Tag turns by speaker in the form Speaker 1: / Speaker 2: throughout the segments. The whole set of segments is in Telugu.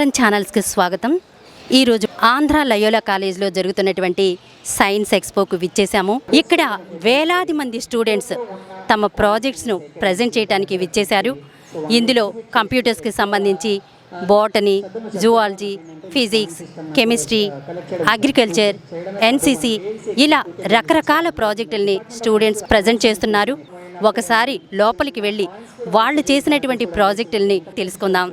Speaker 1: R1 ఛానల్స్కి స్వాగతం. ఈరోజు ఆంధ్ర లయోలా కాలేజ్లో జరుగుతున్నటువంటి సైన్స్ ఎక్స్పోకు విచ్చేసాము. ఇక్కడ వేలాది మంది స్టూడెంట్స్ తమ ప్రాజెక్ట్స్ను ప్రజెంట్ చేయడానికి విచ్చేశారు. ఇందులో కంప్యూటర్స్కి సంబంధించి botany, zoology, physics, chemistry, agriculture, NCC ఇలా రకరకాల ప్రాజెక్టుల్ని స్టూడెంట్స్ ప్రజెంట్ చేస్తున్నారు. ఒకసారి లోపలికి వెళ్ళి వాళ్ళు చేసినటువంటి ప్రాజెక్టుల్ని తెలుసుకుందాం.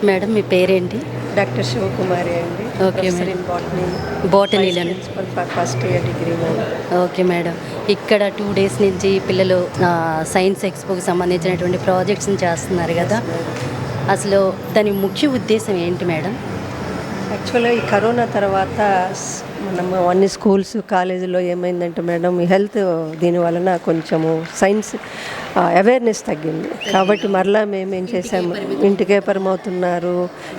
Speaker 1: మేడం, మీ పేరేంటి?
Speaker 2: డాక్టర్ శివకుమారి అండి.
Speaker 1: Okay madam. బోటనీలో
Speaker 2: first year degree.
Speaker 1: Okay madam. ఇక్కడ 2 days నుంచి పిల్లలు సైన్స్ ఎక్స్పోకి సంబంధించినటువంటి ప్రాజెక్ట్స్ని చేస్తున్నారు కదా, అసలు దాని ముఖ్య ఉద్దేశం ఏంటి మేడం?
Speaker 2: యాక్చువల్గా ఈ కరోనా తర్వాత మనము అన్ని స్కూల్స్ కాలేజీలో ఏమైందంటే మేడం, ఈ హెల్త్ దీని వలన కొంచెము సైన్స్ అవేర్నెస్ తగ్గింది. కాబట్టి మరలా మేము ఏం చేసాము, ఇంటికే పరిమవుతున్నారు,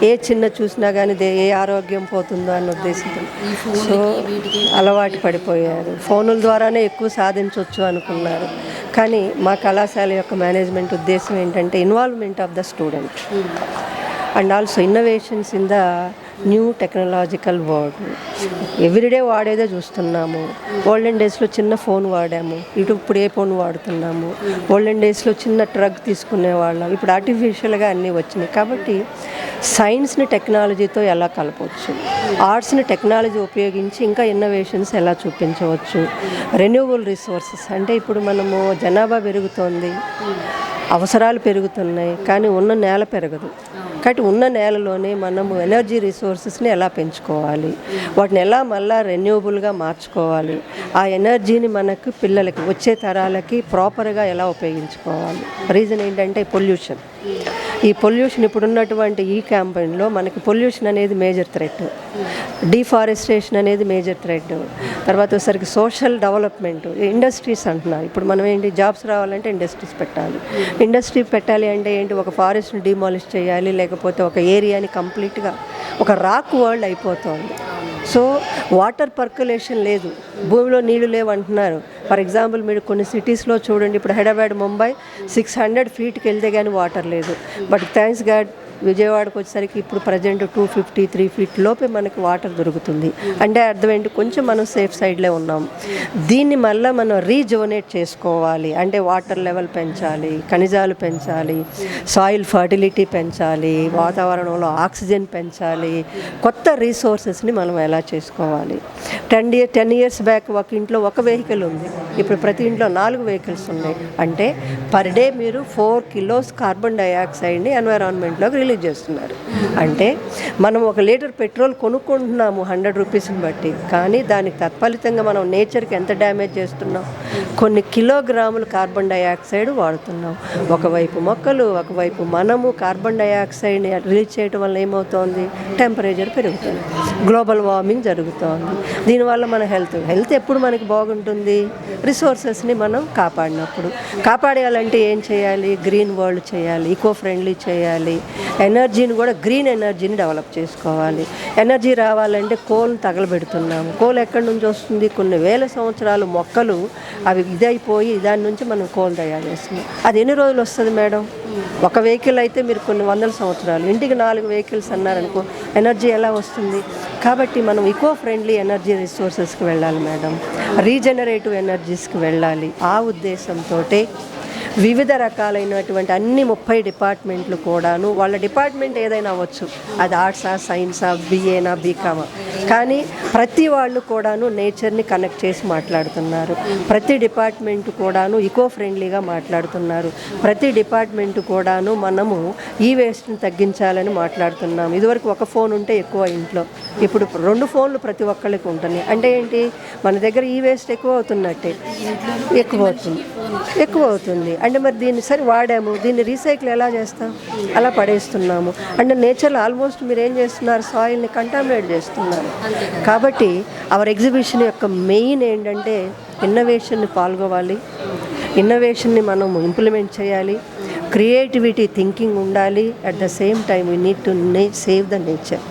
Speaker 2: ఏ చిన్న చూసినా కానీ ఏ ఆరోగ్యం పోతుందో అన్న ఉద్దేశంతో సో అలవాటు పడిపోయారు. ఫోనుల ద్వారానే ఎక్కువ సాధించవచ్చు అనుకున్నారు. కానీ మా కళాశాల యొక్క మేనేజ్మెంట్ ఉద్దేశం ఏంటంటే involvement of the student and also innovations in the new technological world. Everyday వాడేదే చూస్తున్నాము. ఓల్డెన్ డేస్లో చిన్న ఫోన్ వాడాము, ఇప్పుడు ఏ ఫోన్ వాడుతున్నాము. ఓల్డెన్ డేస్లో చిన్న ట్రగ్ తీసుకునేవాళ్ళం, ఇప్పుడు ఆర్టిఫిషియల్గా అన్నీ వచ్చినాయి. కాబట్టి సైన్స్ని టెక్నాలజీతో ఎలా కలపవచ్చు, ఆర్ట్స్ని టెక్నాలజీ ఉపయోగించి ఇంకా ఇన్నోవేషన్స్ ఎలా చూపించవచ్చు. రెన్యూవబుల్ రిసోర్సెస్ అంటే ఇప్పుడు మనము జనాభా పెరుగుతోంది, అవసరాలు పెరుగుతున్నాయి, కానీ ఉన్న నేల పెరగదు. కాబట్టి ఉన్న నేలలోనే మనము ఎనర్జీ రిసోర్సెస్ని ఎలా పెంచుకోవాలి, వాటిని ఎలా మళ్ళీ రెన్యూవబుల్గా మార్చుకోవాలి, ఆ ఎనర్జీని మనకు పిల్లలకి వచ్చే తరాలకి ప్రాపర్గా ఎలా ఉపయోగించుకోవాలి. రీజన్ ఏంటంటే పొల్యూషన్. ఈ పొల్యూషన్ ఇప్పుడున్నటువంటి ఈ క్యాంపెయిన్లో మనకి పొల్యూషన్ అనేది మేజర్ థ్రెట్, డిఫారెస్టేషన్ అనేది మేజర్ థ్రెట్. తర్వాత వచ్చేసరికి సోషల్ డెవలప్మెంట్, ఇండస్ట్రీస్ అంటున్నారు. ఇప్పుడు మనం ఏంటి, జాబ్స్ రావాలంటే ఇండస్ట్రీస్ పెట్టాలి. ఇండస్ట్రీ పెట్టాలి అంటే ఏంటి, ఒక ఫారెస్ట్ని డిమాలిష్ చేయాలి, లేకపోతే ఒక ఏరియాని కంప్లీట్గా ఒక రాక్ వరల్డ్ అయిపోతుంది. సో వాటర్ పర్కులేషన్ లేదు, భూమిలో నీళ్లు లేవు అంటున్నారు. ఫర్ ఎగ్జాంపుల్ మీరు కొన్ని సిటీస్లో చూడండి, ఇప్పుడు హైదరాబాద్, ముంబై 600 feetకి వెళ్తే కానీ వాటర్ లేదు. బట్ థ్యాంక్స్ గాడ్ విజయవాడకు వచ్చేసరికి ఇప్పుడు ప్రజెంట్ 250, 3 feet లోపే మనకి వాటర్ దొరుకుతుంది. అంటే అర్థం ఏంటి, కొంచెం మనం సేఫ్ సైడ్లో ఉన్నాం. దీన్ని మళ్ళీ మనం రీజోనేట్ చేసుకోవాలి. అంటే వాటర్ లెవెల్ పెంచాలి, ఖనిజాలు పెంచాలి, సాయిల్ ఫర్టిలిటీ పెంచాలి, వాతావరణంలో ఆక్సిజన్ పెంచాలి, కొత్త రీసోర్సెస్ని మనం ఎలా చేసుకోవాలి. 10 years బ్యాక్ ఒక ఇంట్లో ఒక వెహికల్ ఉంది, ఇప్పుడు ప్రతి ఇంట్లో 4 vehicles ఉన్నాయి. అంటే పర్ డే మీరు 4 kilos కార్బన్ డైఆక్సైడ్ని ఎన్వైరాన్మెంట్లోకి రిలీజ్ చేస్తున్నారు. అంటే మనం 1 లీటర్ పెట్రోల్ కొనుక్కుంటున్నాము 100 రూపీస్ని బట్టి, కానీ దానికి తత్ఫలితంగా మనం నేచర్కి ఎంత డ్యామేజ్ చేస్తున్నాం. కొన్ని కిలోగ్రాములు కార్బన్ డైఆక్సైడ్ వాడుతున్నాం. ఒకవైపు మొక్కలు, ఒకవైపు మనము కార్బన్ డైఆక్సైడ్ని రిలీజ్ చేయడం వల్ల ఏమవుతోంది, టెంపరేచర్ పెరుగుతుంది, గ్లోబల్ వార్మింగ్ జరుగుతోంది. దీనివల్ల మన హెల్త్ ఎప్పుడు మనకి బాగుంటుంది, రిసోర్సెస్ని మనం కాపాడేయాలంటే ఏం చేయాలి, గ్రీన్ వరల్డ్ చేయాలి, ఈకో ఫ్రెండ్లీ చేయాలి, ఎనర్జీని కూడా గ్రీన్ ఎనర్జీని డెవలప్ చేసుకోవాలి. ఎనర్జీ రావాలంటే కోల్ని తగలబెడుతున్నాము. కోల్ ఎక్కడి నుంచి వస్తుంది, కొన్ని వేల సంవత్సరాలు మొక్కలు అవి ఇదైపోయి దాని నుంచి మనం కోల్ తయారు చేస్తున్నాం. అది ఎన్ని రోజులు వస్తుంది మేడం? ఒక వెహికల్ అయితే మీరు కొన్ని వందల సంవత్సరాలు, ఇంటికి 4 vehicles అన్నారనుకో, ఎనర్జీ ఎలా వస్తుంది? కాబట్టి మనం ఈకో ఫ్రెండ్లీ ఎనర్జీ రిసోర్సెస్కి వెళ్ళాలి మేడం, రీజనరేటివ్ ఎనర్జీస్కి వెళ్ళాలి. ఆ ఉద్దేశంతో వివిధ రకాలైనటువంటి అన్ని 30 డిపార్ట్మెంట్లు కూడాను, వాళ్ళ డిపార్ట్మెంట్ ఏదైనా అవ్వచ్చు, అది ఆర్ట్సా, సైన్సా, బిఏనా, బీకామా, కానీ ప్రతి వాళ్ళు కూడాను నేచర్ని కనెక్ట్ చేసి మాట్లాడుతున్నారు. ప్రతి డిపార్ట్మెంట్ కూడాను ఈకో ఫ్రెండ్లీగా మాట్లాడుతున్నారు. ప్రతి డిపార్ట్మెంట్ కూడాను మనము ఈ వేస్ట్ని తగ్గించాలని మాట్లాడుతున్నాము. ఇదివరకు ఒక ఫోన్ ఉంటే ఎక్కువ ఇంట్లో, ఇప్పుడు 2 phones ప్రతి ఒక్కళ్ళకి ఉంటున్నాయి. అంటే ఏంటి, మన దగ్గర ఈ వేస్ట్ ఎక్కువ అవుతున్నట్టే, ఎక్కువ అవుతుంది. అంటే మరి దీన్ని సరే వాడాము, దీన్ని రీసైకిల్ ఎలా చేస్తాం? అలా పడేస్తున్నాము. అంటే నేచర్లో ఆల్మోస్ట్ మీరు ఏం చేస్తున్నారు, సాయిల్ని కంటామినేట్ చేస్తున్నారు. కాబట్టి అవర్ ఎగ్జిబిషన్ యొక్క మెయిన్ ఏంటంటే ఇన్నోవేషన్ని పాల్గొవాలి, ఇన్నోవేషన్ని మనం ఇంప్లిమెంట్ చేయాలి, క్రియేటివిటీ థింకింగ్ ఉండాలి. At the same time we need to save the nature.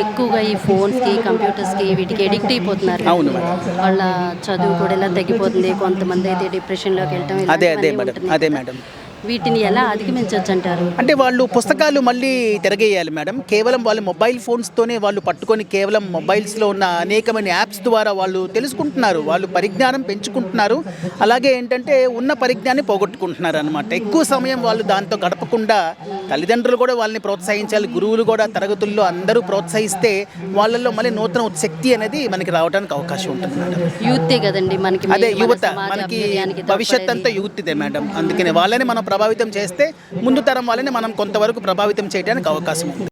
Speaker 1: ఎక్కువగా ఈ ఫోన్స్కి కంప్యూటర్స్కి వీటికి ఎడిక్ట్ అయిపోతున్నారు.
Speaker 3: అవును మేడం.
Speaker 1: వాళ్ళ చదువు కూడా ఎలా తగ్గిపోతుంది, కొంతమంది అయితే డిప్రెషన్లోకి వెళ్ళటం
Speaker 3: అదే
Speaker 1: ఇలాంటివన్నీ
Speaker 3: మేడం,
Speaker 1: ఉంటున్నాయి
Speaker 3: అదే
Speaker 1: కదా.
Speaker 3: మేడం.
Speaker 1: వీటిని ఎలా అధిగమించవచ్చు అంటారు?
Speaker 3: అంటే వాళ్ళు పుస్తకాలు మళ్ళీ తిరగేయాలి మేడం. కేవలం వాళ్ళు మొబైల్ ఫోన్స్తోనే వాళ్ళు పట్టుకొని కేవలం మొబైల్స్లో ఉన్న అనేకమైన యాప్స్ ద్వారా వాళ్ళు తెలుసుకుంటున్నారు, వాళ్ళు పరిజ్ఞానం పెంచుకుంటున్నారు. అలాగే ఏంటంటే ఉన్న పరిజ్ఞానాన్ని పోగొట్టుకుంటున్నారు అనమాట. ఎక్కువ సమయం వాళ్ళు దాంతో గడపకుండా తల్లిదండ్రులు కూడా వాళ్ళని ప్రోత్సహించాలి, గురువులు కూడా తరగతుల్లో అందరూ ప్రోత్సహిస్తే వాళ్ళల్లో మళ్ళీ నూతన శక్తి అనేది మనకి రావడానికి అవకాశం ఉంటుంది మేడం.
Speaker 1: యూతే కదండి మనకి
Speaker 3: అదే
Speaker 1: మన
Speaker 3: యువత,
Speaker 1: సమాజ
Speaker 3: మనకి
Speaker 1: అభ్యుదయానికి
Speaker 3: భవిష్యత్ అంతా
Speaker 1: తోడ్పడేది.
Speaker 3: యూత్ ఇదే మేడం. అందుకని వాళ్ళని మనం ప్రభావితం చేస్తే ముందు తరం వాళ్ళని మనం కొంతవరకు ప్రభావితం చేయడానికి అవకాశం ఉంది.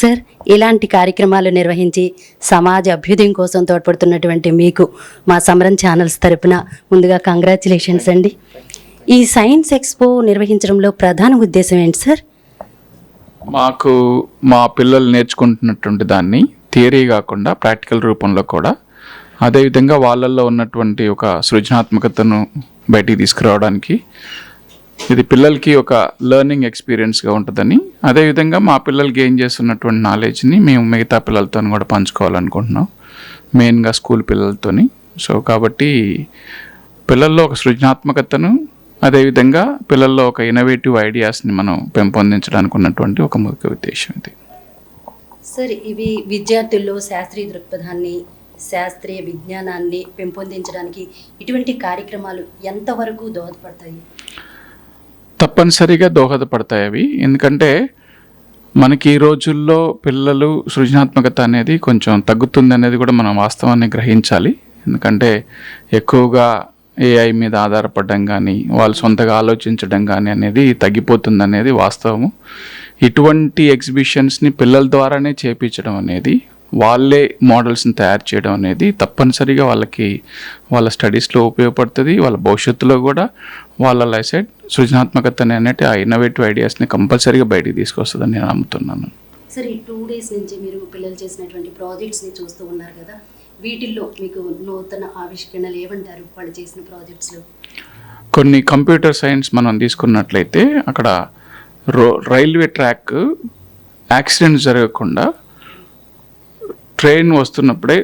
Speaker 1: సార్, ఇలాంటి కార్యక్రమాలు నిర్వహించి సమాజ అభ్యుదయం కోసం తోడ్పడుతున్నటువంటి మీకు మా సమరం ఛానల్స్ తరపున ముందుగా కంగ్రాచులేషన్స్ అండి. ఈ సైన్స్ ఎక్స్పో నిర్వహించడంలో ప్రధాన ఉద్దేశం ఏంటి సార్?
Speaker 4: మాకు మా పిల్లలు నేర్చుకుంటున్నటువంటి దాన్ని థియరీ కాకుండా ప్రాక్టికల్ రూపంలో కూడా, అదేవిధంగా వాళ్ళల్లో ఉన్నటువంటి ఒక సృజనాత్మకతను బయటికి తీసుకురావడానికి ఇది పిల్లలకి ఒక లెర్నింగ్ ఎక్స్పీరియన్స్గా ఉంటుందని, అదేవిధంగా మా పిల్లలు గెయిన్ చేస్తున్నటువంటి నాలెడ్జ్ని మేము మిగతా పిల్లలతో కూడా పంచుకోవాలనుకుంటున్నాం, మెయిన్గా స్కూల్ పిల్లలతోని. సో కాబట్టి పిల్లల్లో ఒక సృజనాత్మకతను, అదేవిధంగా పిల్లల్లో ఒక ఇన్నోవేటివ్ ఐడియాస్ని మనం పెంపొందించడానికి ఉన్నటువంటి ఒక ముఖ్య ఉద్దేశం ఇది.
Speaker 1: సార్, ఇవి విద్యార్థుల్లో శాస్త్రీయ దృక్పథాన్ని, శాస్త్రీయ విజ్ఞానాన్ని పెంపొందించడానికి ఇటువంటి కార్యక్రమాలు ఎంతవరకు దోహదపడతాయి?
Speaker 4: తప్పనిసరిగా దోహదపడతాయి అవి. ఎందుకంటే మనకి ఈ రోజుల్లో పిల్లలు సృజనాత్మకత అనేది కొంచెం తగ్గుతుంది అనేది కూడా మనం వాస్తవాన్ని గ్రహించాలి. ఎందుకంటే ఎక్కువగా ఏఐ మీద ఆధారపడడం కానీ, వాళ్ళు సొంతగా ఆలోచించడం కానీ అనేది తగ్గిపోతుంది అనేది వాస్తవము. ఇటువంటి ఎగ్జిబిషన్స్ని పిల్లల ద్వారానే చేపించడం అనేది, వాళ్ళే మోడల్స్ని తయారు చేయడం అనేది తప్పనిసరిగా వాళ్ళకి వాళ్ళ స్టడీస్లో ఉపయోగపడుతుంది. వాళ్ళ భవిష్యత్తులో కూడా వాళ్ళ లైసెట్ సృజనాత్మకతని అనేటి ఆ ఇన్నోవేటివ్ ఐడియాస్ని కంపల్సరీగా బయటికి తీసుకొస్తుందని నేను నమ్ముతున్నాను.
Speaker 1: సార్, ఈ 2 days నుంచి మీరు పిల్లలు చేసినటువంటి ప్రాజెక్ట్స్ని చూస్తూ ఉన్నారు కదా, వీటిల్లో మీకు నూతన ఆవిష్కరణలు ఏమంటారు వాళ్ళు చేసిన ప్రాజెక్ట్స్లో?
Speaker 4: కొన్ని కంప్యూటర్ సైన్స్ మనం తీసుకున్నట్లయితే అక్కడ రైల్వే ట్రాక్ యాక్సిడెంట్ జరగకుండా ట్రైన్ వస్తున్నప్పుడే,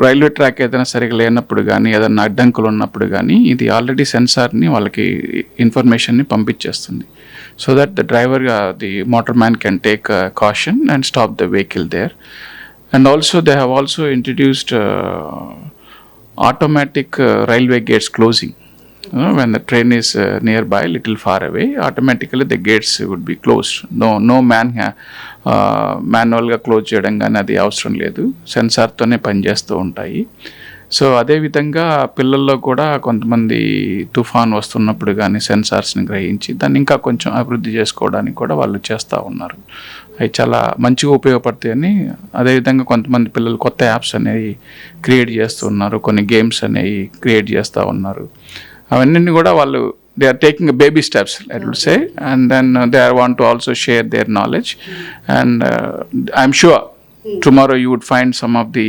Speaker 4: రైల్వే ట్రాక్ ఏదైనా సరిగా లేనప్పుడు కానీ, ఏదైనా అడ్డంకులు ఉన్నప్పుడు కానీ, ఇది ఆల్రెడీ సెన్సార్ని వాళ్ళకి ఇన్ఫర్మేషన్ని పంపించేస్తుంది. So that the driver, the motor man can take caution and stop the vehicle there. And also they have also introduced automatic railway gates closing. When the train is nearby, little far away, automatically the gates would be closed. No మాన్యువల్గా క్లోజ్ చేయడం కానీ అది అవసరం లేదు, సెన్సార్తోనే పనిచేస్తూ ఉంటాయి. సో అదేవిధంగా పిల్లల్లో కూడా కొంతమంది తుఫాన్ వస్తున్నప్పుడు కానీ సెన్సార్స్ని గ్రహించి దాన్ని ఇంకా కొంచెం అభివృద్ధి చేసుకోవడానికి కూడా వాళ్ళు చేస్తూ ఉన్నారు. అవి చాలా మంచిగా ఉపయోగపడతాయని. అదేవిధంగా కొంతమంది పిల్లలు కొత్త యాప్స్ అనేవి క్రియేట్ చేస్తూ ఉన్నారు, కొన్ని గేమ్స్ అనేవి క్రియేట్ చేస్తూ ఉన్నారు. అవన్నీ కూడా వాళ్ళు they are taking baby steps, I would say, and then they want to also share their knowledge, and I'm sure tomorrow you would find some of the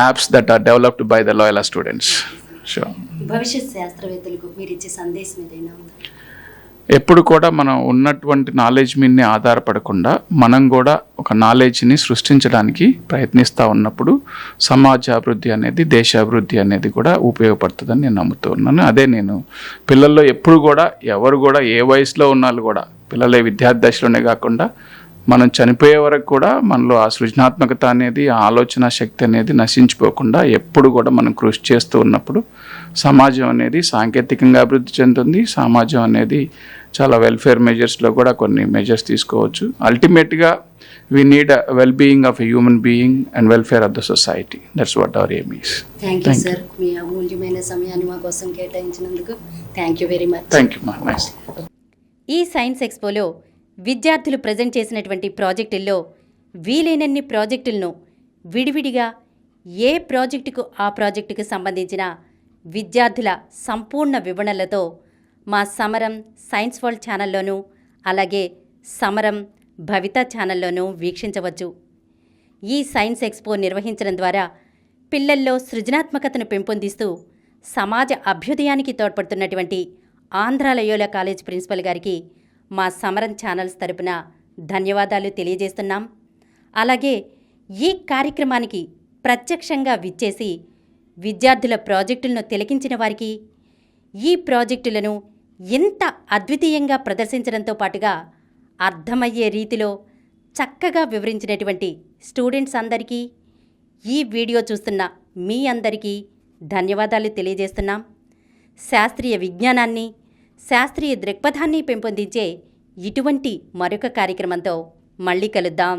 Speaker 4: apps that are developed by the Loyola students. Sure.
Speaker 1: భవిష్యత్ శాస్త్రవేత్తలకు మీరు ఇచ్చే సందేశం ఏదైనా ఉందా?
Speaker 4: ఎప్పుడు కూడా మనం ఉన్నటువంటి నాలెడ్జ్ మీదనే ఆధారపడకుండా మనం కూడా ఒక నాలెడ్జ్ని సృష్టించడానికి ప్రయత్నిస్తూ ఉన్నప్పుడు సమాజ అభివృద్ధి అనేది, దేశాభివృద్ధి అనేది కూడా ఉపయోగపడుతుందని నేను నమ్ముతూ ఉన్నాను. అదే నేను పిల్లల్లో ఎప్పుడు కూడా, ఎవరు కూడా ఏ వయసులో ఉన్నాళ్ళు కూడా, పిల్లలే విద్యార్థి దశలోనే కాకుండా మనం చనిపోయే వరకు కూడా మనలో ఆ సృజనాత్మకత అనేది, ఆ ఆలోచన శక్తి అనేది నశించిపోకుండా ఎప్పుడు కూడా మనం కృషి చేస్తూ ఉన్నప్పుడు సమాజం అనేది సాంకేతికంగా అభివృద్ధి చెందుతుంది. సమాజం అనేది చాలా వెల్ఫేర్ మెజర్స్లో కూడా కొన్ని మెజర్స్ తీసుకోవచ్చు. అల్టిమేట్గా we need well being of a human being and welfare of the society. That's what our aim is.
Speaker 1: Thank you sir, మీ అమూల్యమైన సమయాన్ని మా కోసం కేటాయించినందుకు thank you very much.
Speaker 4: Thank you మా. నైస్.
Speaker 1: ఈ సైన్స్ ఎక్స్పోలో విద్యార్థులు ప్రజెంట్ చేసినటువంటి ప్రాజెక్టుల్లో వీలైనన్ని ప్రాజెక్టులను విడివిడిగా ఏ ప్రాజెక్టుకు ఆ ప్రాజెక్టుకు సంబంధించిన విద్యార్థుల సంపూర్ణ వివరణలతో మా సమరం సైన్స్ వరల్డ్ ఛానల్లోనూ, అలాగే సమరం భవిత ఛానల్లోనూ వీక్షించవచ్చు. ఈ సైన్స్ ఎక్స్పో నిర్వహించడం ద్వారా పిల్లల్లో సృజనాత్మకతను పెంపొందిస్తూ సమాజ అభ్యుదయానికి తోడ్పడుతున్నటువంటి ఆంధ్ర లయోలా కాలేజ్ ప్రిన్సిపల్ గారికి మా సమరం ఛానల్స్ తరపున ధన్యవాదాలు తెలియజేస్తున్నాం. అలాగే ఈ కార్యక్రమానికి ప్రత్యక్షంగా విచ్చేసి విద్యార్థుల ప్రాజెక్టులను తిలకించిన వారికి, ఈ ప్రాజెక్టులను ఎంత అద్వితీయంగా ప్రదర్శించడంతో పాటుగా అర్థమయ్యే రీతిలో చక్కగా వివరించినటువంటి స్టూడెంట్స్ అందరికీ, ఈ వీడియో చూస్తున్న మీ అందరికీ ధన్యవాదాలు తెలియజేస్తున్నాం. శాస్త్రీయ విజ్ఞానాన్ని, శాస్త్రీయ దృక్పథాన్ని పెంపొందించే ఇటువంటి మరొక కార్యక్రమంతో మళ్ళీ కలుద్దాం.